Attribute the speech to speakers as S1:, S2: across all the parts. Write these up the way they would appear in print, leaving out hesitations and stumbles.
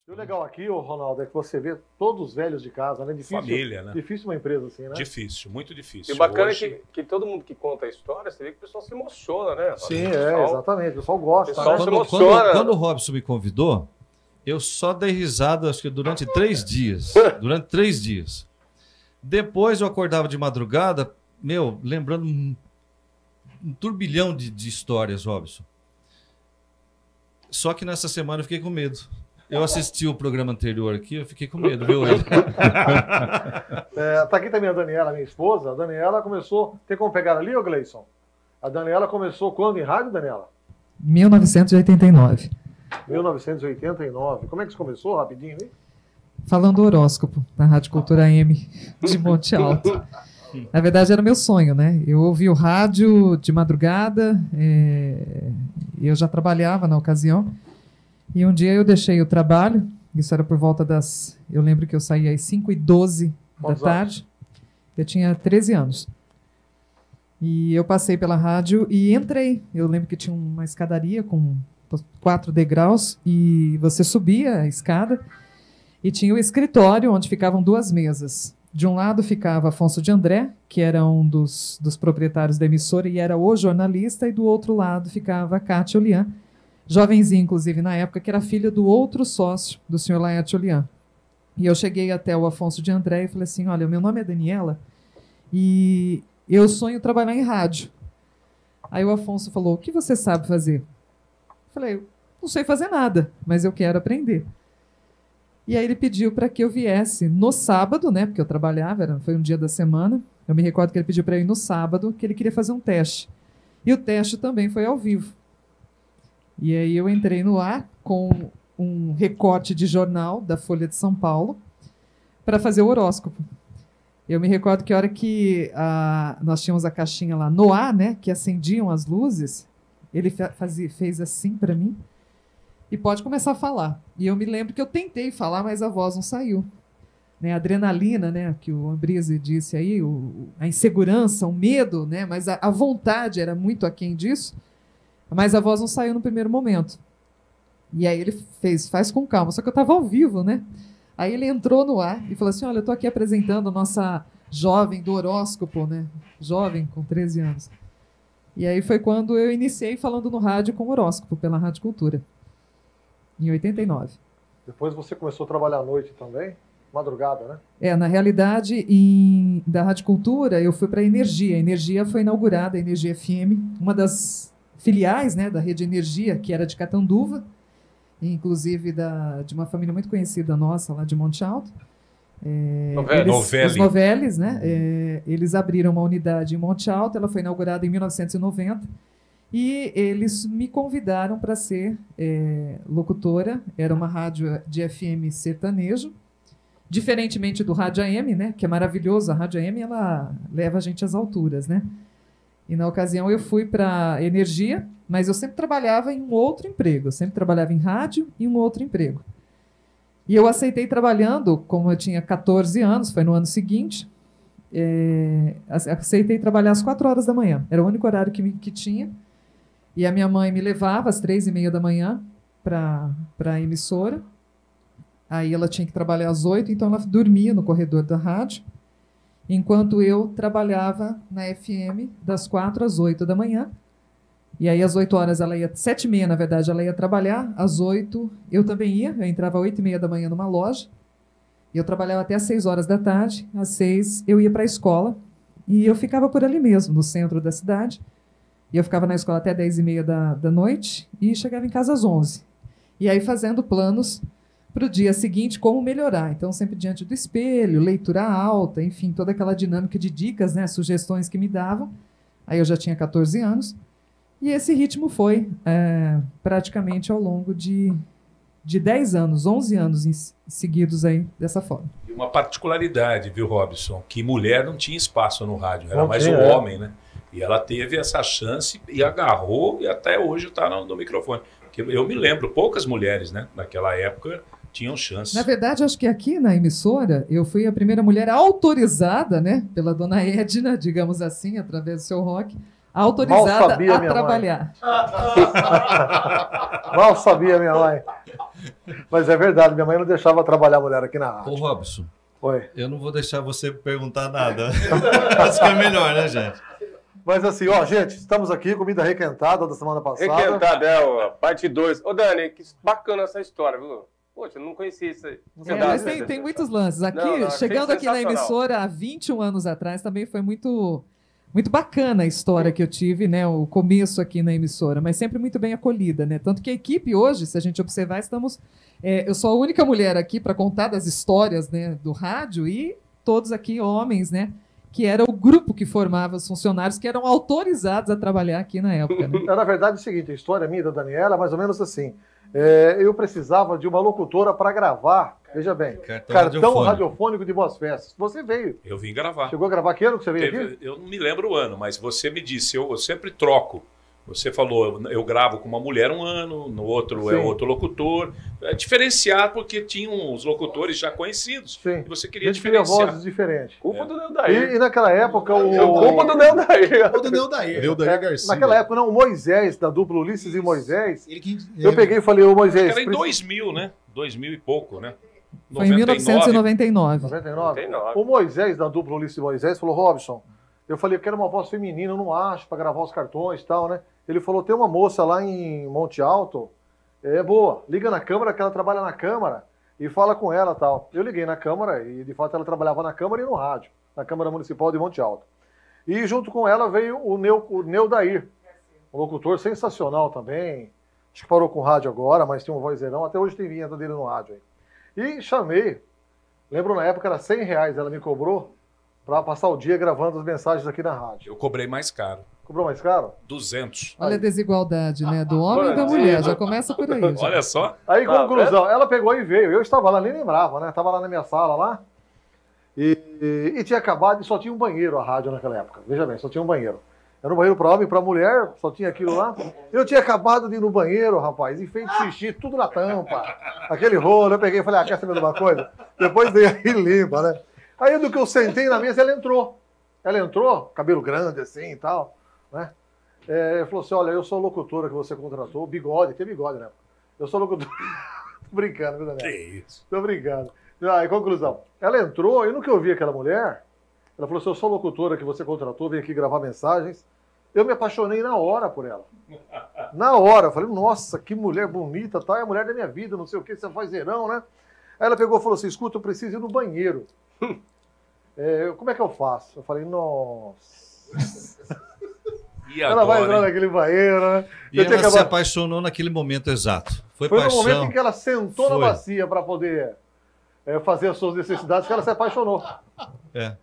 S1: E o legal aqui, ô Ronaldo, é que você vê todos os velhos de casa, né? Difícil,
S2: família, né?
S1: Difícil uma empresa assim, né?
S2: Difícil, muito difícil.
S3: E o bacana
S2: Hoje...
S3: é que todo mundo que conta a história, você vê que o pessoal se emociona, né?
S1: Sim, exatamente. O pessoal gosta.
S3: O pessoal
S1: né?
S3: se emociona.
S4: Quando o Robson me convidou, eu só dei risada, acho que durante 3 dias. Durante 3 dias. Depois eu acordava de madrugada, lembrando um turbilhão de histórias, Robson. Só que nessa semana eu fiquei com medo. Eu assisti o programa anterior aqui, eu fiquei com medo, viu?
S1: Tá aqui também a Daniela, minha esposa. A Daniela começou... Tem como pegar ali, ô Gleison? A Daniela começou quando em rádio, Daniela?
S5: 1989.
S1: 1989. Como é que isso começou, rapidinho, hein?
S5: Falando horóscopo, na Rádio Cultura M de Monte Alto. Na verdade, era meu sonho, né? Eu ouvi o rádio de madrugada, eu já trabalhava na ocasião, e um dia eu deixei o trabalho, isso era por volta das... Eu lembro que eu saía às 5h12 da tarde, eu tinha 13 anos. E eu passei pela rádio e entrei. Eu lembro que tinha uma escadaria com 4 degraus, e você subia a escada, e tinha o escritório onde ficavam 2 mesas. De um lado ficava Afonso de André, que era um dos proprietários da emissora e era o jornalista, e do outro lado ficava a Cátia Olian, jovenzinha, inclusive, na época, que era filha do outro sócio do senhor Laerte Olian. E eu cheguei até o Afonso de André e falei assim, olha, meu nome é Daniela e eu sonho trabalhar em rádio. Aí o Afonso falou, o que você sabe fazer? Eu falei, não sei fazer nada, mas eu quero aprender. E aí ele pediu para que eu viesse no sábado, né, porque eu trabalhava, foi um dia da semana. Eu me recordo que ele pediu para eu ir no sábado, que ele queria fazer um teste. E o teste também foi ao vivo. E aí eu entrei no ar com um recorte de jornal da Folha de São Paulo para fazer o horóscopo. Eu me recordo que a hora que nós tínhamos a caixinha lá no ar, né, que acendiam as luzes, ele fez assim para mim, e pode começar a falar. E eu me lembro que eu tentei falar, mas a voz não saiu. Né, a adrenalina, né, que o Ambrise disse aí, a insegurança, o medo, né, mas a vontade era muito aquém disso, mas a voz não saiu no primeiro momento. E aí ele faz com calma, só que eu estava ao vivo, né? Aí ele entrou no ar e falou assim, olha, eu estou aqui apresentando a nossa jovem do horóscopo, né, jovem com 13 anos. E aí foi quando eu iniciei falando no rádio com horóscopo, pela Rádio Cultura. Em 89.
S1: Depois você começou a trabalhar à noite também? Madrugada, né?
S5: Na realidade, da Rádio Cultura, eu fui para a Energia. A Energia foi inaugurada, a Energia FM, uma das filiais, né, da Rede Energia, que era de Catanduva, inclusive de uma família muito conhecida nossa, lá de Monte Alto. Os Novelli, né? Eles abriram uma unidade em Monte Alto, ela foi inaugurada em 1990, e eles me convidaram para ser locutora. Era uma rádio de FM sertanejo, diferentemente do rádio AM, né, que é maravilhoso. A rádio AM ela leva a gente às alturas, né? E na ocasião eu fui para Energia, mas eu sempre trabalhava em um outro emprego. Eu sempre trabalhava em rádio e um outro emprego. E eu aceitei trabalhando, como eu tinha 14 anos, foi no ano seguinte, aceitei trabalhar às 4 horas da manhã. Era o único horário que tinha. E a minha mãe me levava às 3h30 da manhã para a emissora. Aí ela tinha que trabalhar às 8, então ela dormia no corredor da rádio, enquanto eu trabalhava na FM das 4 às 8 da manhã. E aí às 8 horas ela ia, 7h30 na verdade, ela ia trabalhar, às 8 eu também ia, eu entrava às 8h30 da manhã numa loja, e eu trabalhava até às 6 horas da tarde, às 6 eu ia para a escola, e eu ficava por ali mesmo, no centro da cidade, e eu ficava na escola até 10h30 da noite, e chegava em casa às 11. E aí fazendo planos para o dia seguinte, como melhorar. Então, sempre diante do espelho, leitura alta, enfim, toda aquela dinâmica de dicas, né, sugestões que me davam. Aí eu já tinha 14 anos. E esse ritmo foi praticamente ao longo de 10 anos, 11 anos seguidos aí dessa forma.
S2: E uma particularidade, viu, Robson, que mulher não tinha espaço no rádio, era
S1: não
S2: mais
S1: tinha,
S2: o homem, né? E ela teve essa chance e agarrou, e até hoje está no microfone. Porque eu me lembro, poucas mulheres, né, naquela época tinham chance.
S5: Na verdade, acho que aqui na emissora, eu fui a primeira mulher autorizada, né, pela dona Edna, digamos assim, através do seu Rock, autorizada a trabalhar.
S1: Mal sabia minha mãe. Mas é verdade, minha mãe não deixava trabalhar a mulher aqui na
S4: Ô,
S1: rádio.
S4: Robson,
S1: Oi.
S4: eu não vou deixar você perguntar nada. Acho que é melhor, né, gente?
S1: Mas assim, ó, gente, estamos aqui, comida requentada da semana passada.
S3: Requentadel, parte 2. Ô, Dani, que bacana essa história, viu? Poxa, eu não conhecia isso aí.
S5: Mas tem muitos lances. Aqui,
S3: Não,
S5: chegando aqui na
S3: sensacional.
S5: emissora há 21 anos atrás, também foi muito bacana a história que eu tive, né? O começo aqui na emissora, mas sempre muito bem acolhida, né? Tanto que a equipe hoje, se a gente observar, estamos. Eu sou a única mulher aqui para contar das histórias, né, do rádio e todos aqui homens, né? Que era o grupo que formava os funcionários que eram autorizados a trabalhar aqui na época. Né?
S1: Na verdade, é o seguinte, a história minha e da Daniela é mais ou menos assim. Eu precisava de uma locutora para gravar, veja bem, cartão radiofônico de Boas Festas. Você veio.
S2: Eu vim gravar.
S1: Chegou a gravar que ano que você veio aqui?
S2: Eu não me lembro o ano, mas você me disse, eu sempre troco. Você falou, eu gravo com uma mulher um ano, no outro é
S1: Sim.
S2: outro locutor. É diferenciar porque tinham os locutores já conhecidos.
S1: Sim.
S2: E você queria
S1: A gente queria
S2: diferenciar.
S1: vozes diferentes.
S3: Culpa do Neudair.
S1: E naquela época
S3: Culpa do Neudair.
S6: O do Neudair.
S7: Neudair Garcia.
S1: naquela época, não, o Moisés, da dupla Ulisses e Moisés,
S6: Ele que-
S1: eu peguei e falei, ô Moisés...
S2: Era em 2000, né? 2000 e pouco, né?
S5: Foi em 1999.
S1: 99.
S3: 99.
S1: O Moisés, da dupla Ulisses e Moisés, falou, Robson, eu falei, eu quero uma voz feminina, eu não acho, para gravar os cartões e tal, né? Ele falou, tem uma moça lá em Monte Alto, é boa, liga na Câmara, que ela trabalha na Câmara, e fala com ela e tal. Eu liguei na Câmara, e de fato ela trabalhava na Câmara e no rádio, na Câmara Municipal de Monte Alto. E junto com ela veio o Neudair, um locutor sensacional também, acho que parou com o rádio agora, mas tem um vozeirão, até hoje tem vinheta dele no rádio aí. E chamei, lembro na época era R$100, ela me cobrou para passar o dia gravando as mensagens aqui na rádio.
S2: Eu cobrei mais caro.
S1: Cobrou mais caro?
S2: 200.
S5: Olha a desigualdade, né? Do homem e da mulher. Já começa por aí. já.
S2: Olha só.
S1: Aí, conclusão, ela pegou e veio. Eu estava lá, nem lembrava, né? Estava lá na minha sala lá. E tinha acabado e só tinha um banheiro a rádio naquela época. Veja bem, só tinha um banheiro. Era um banheiro para homem e para mulher, só tinha aquilo lá. Eu tinha acabado de ir no banheiro, rapaz, e feito xixi, tudo na tampa. Aquele rolo, eu peguei e falei, quer saber de uma coisa? Depois dei aí limpa, né? Aí do que eu sentei na mesa, ela entrou. Ela entrou, cabelo grande assim e tal, né? Falou assim, olha, eu sou a locutora que você contratou, bigode, tem bigode, né? Eu sou locutora... Tô brincando, viu, Daniel?
S2: Que isso.
S1: Tô brincando. Aí, conclusão. Ela entrou, e no que eu vi aquela mulher, ela falou assim, eu sou a locutora que você contratou, vim aqui gravar mensagens. Eu me apaixonei na hora por ela. Na hora. Eu falei, nossa, que mulher bonita, tá? É a mulher da minha vida, não sei o que, você faz verão, né? Aí ela pegou e falou assim, escuta, eu preciso ir no banheiro. Como é que eu faço? Eu falei, nossa...
S2: E
S1: Ela vai entrar
S2: agora, hein?
S1: naquele banheiro, né?
S4: E ela se apaixonou naquele momento exato. Foi
S1: Foi no
S4: paixão.
S1: momento em que ela sentou
S4: Foi.
S1: na bacia para poder fazer as suas necessidades que ela se apaixonou.
S4: É.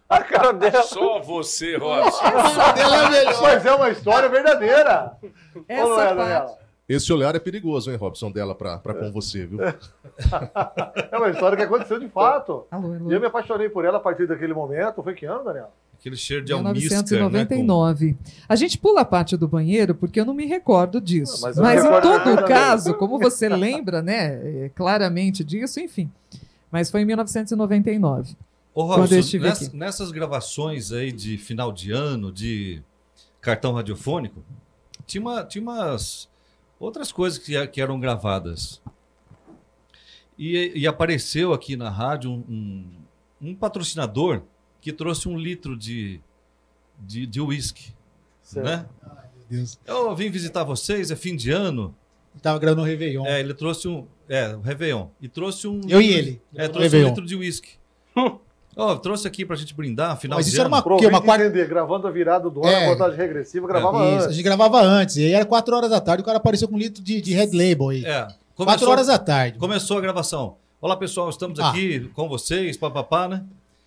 S3: A cara dela.
S2: Só você, Robson.
S6: Ela é melhor.
S1: Mas é uma história verdadeira. Ou não
S5: Essa
S1: é, Daniela?
S5: parte.
S7: Esse olhar é perigoso, hein, Robson, dela pra com você, viu?
S1: É uma história que aconteceu de fato.
S5: Alô, alô.
S1: E eu me apaixonei por ela a partir daquele momento. Foi que ano, Daniela?
S4: Aquele cheiro de almíscar,
S5: 1999. A gente pula a parte do banheiro porque eu não me recordo disso.
S1: Mas
S5: Mas,
S1: eu me
S5: em
S1: recordo
S5: todo
S1: perfeitamente.
S5: caso, como você lembra, né, claramente disso, enfim. Mas foi em 1999.
S4: Ô,
S5: Quando eu
S4: Robson,
S5: estive aqui.
S4: nessas gravações aí de final de ano, de cartão radiofônico, tinha umas outras coisas que eram gravadas. E apareceu aqui na rádio um patrocinador que trouxe 1 litro de uísque,
S1: Certo.
S4: né?
S6: Ai, meu Deus.
S4: Eu vim visitar vocês, é fim de ano.
S6: Tava gravando o Réveillon.
S4: Ele trouxe o Réveillon. E trouxe
S6: Eu e ele.
S4: trouxe
S6: Réveillon.
S4: 1 litro de uísque. Trouxe aqui pra gente brindar, final
S6: Mas
S4: de
S6: isso era
S4: ano.
S6: uma-
S1: Pro
S6: Que, uma
S1: ouvinte
S6: quarta-
S1: entender, gravando a virada do ano, a contagem regressiva, gravava
S6: Isso, a
S1: antes.
S6: gente gravava antes. E aí era 4 horas da tarde, o cara apareceu com 1 litro de Red Label aí. 4 horas da tarde.
S4: Começou a gravação. Olá, pessoal, estamos aqui com vocês, papapá, né?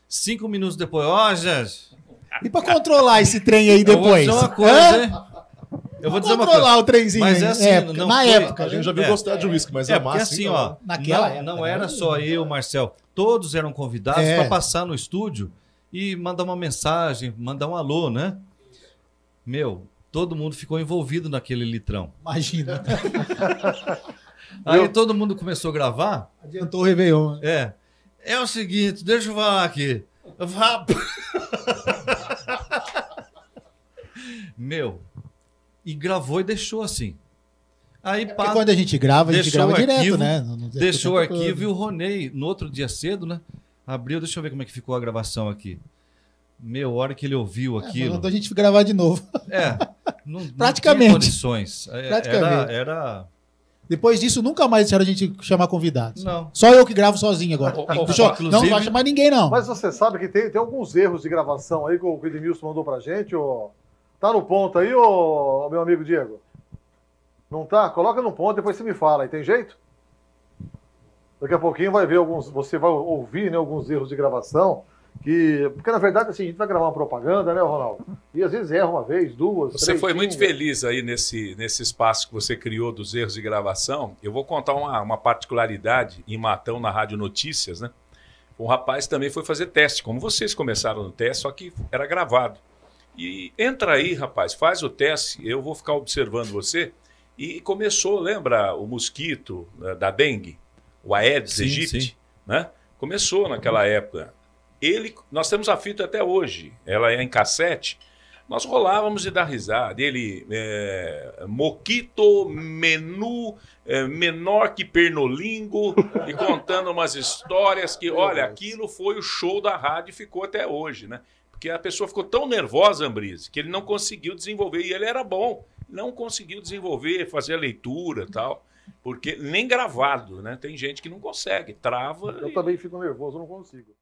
S4: 5 minutos depois, gente,
S6: E pra controlar esse trem aí
S4: eu vou
S6: depois?
S4: dizer uma coisa,
S6: Hã?
S4: hein? Eu vou
S6: Pra
S4: dizer uma
S6: controlar
S4: coisa.
S6: o trenzinho
S4: Mas
S6: aí.
S4: é assim, não
S6: na
S4: foi-
S6: época.
S7: A gente já
S6: né?
S7: viu gostar de uísque, mas
S4: É,
S7: a
S4: porque
S7: massa...
S4: assim,
S7: não.
S4: ó,
S6: Naquela
S4: não
S6: época,
S4: era
S6: né?
S4: só eu, Marcel. Todos eram convidados
S6: É.
S4: para passar no estúdio e mandar uma mensagem, mandar um alô, né? Todo mundo ficou envolvido naquele litrão.
S6: Imagina.
S4: Aí todo mundo começou a gravar.
S6: Adiantou o Réveillon.
S4: É o seguinte, deixa eu falar aqui. E gravou e deixou assim. Aí,
S6: Porque quando a gente grava direto, né?
S4: Deixou o arquivo e o Ronei, no outro dia cedo, né? Abriu, deixa eu ver como é que ficou a gravação aqui. Hora que ele ouviu aquilo.
S6: Mandou a gente gravar de novo.
S4: Praticamente. Não tinha condições.
S6: Praticamente.
S4: Era...
S6: Depois disso, nunca mais deixaram a gente chamar convidados.
S4: Não.
S6: Só eu que gravo sozinho agora. Não vai chamar ninguém, não.
S1: Mas você sabe que tem alguns erros de gravação aí que o Edmilson mandou pra gente. Tá no ponto aí, meu amigo Diego? Não tá? Coloca no ponto, depois você me fala. Aí tem jeito? Daqui a pouquinho você vai ouvir, né, alguns erros de gravação. Porque, na verdade, assim, a gente vai gravar uma propaganda, né, Ronaldo? E às vezes erra uma vez, duas,
S2: Você
S1: três,
S2: foi
S1: cinco.
S2: muito feliz aí nesse espaço que você criou dos erros de gravação. Eu vou contar uma particularidade em Matão, na Rádio Notícias, né? Um rapaz também foi fazer teste, como vocês começaram no teste, só que era gravado. E entra aí, rapaz, faz o teste, eu vou ficar observando você. E começou, lembra o mosquito da dengue? O Aedes aegypti, né? Começou naquela época. Nós temos a fita até hoje, ela é em cassete, nós rolávamos de dar risada. Ele, moquito, menu, menor que pernolingo, e contando umas histórias que, olha, aquilo foi o show da rádio e ficou até hoje, né? Porque a pessoa ficou tão nervosa, Ambrise, que ele não conseguiu desenvolver, e ele era bom, não conseguiu desenvolver, fazer a leitura e tal. Porque nem gravado, né? Tem gente que não consegue, trava.
S1: Eu também fico nervoso, não consigo.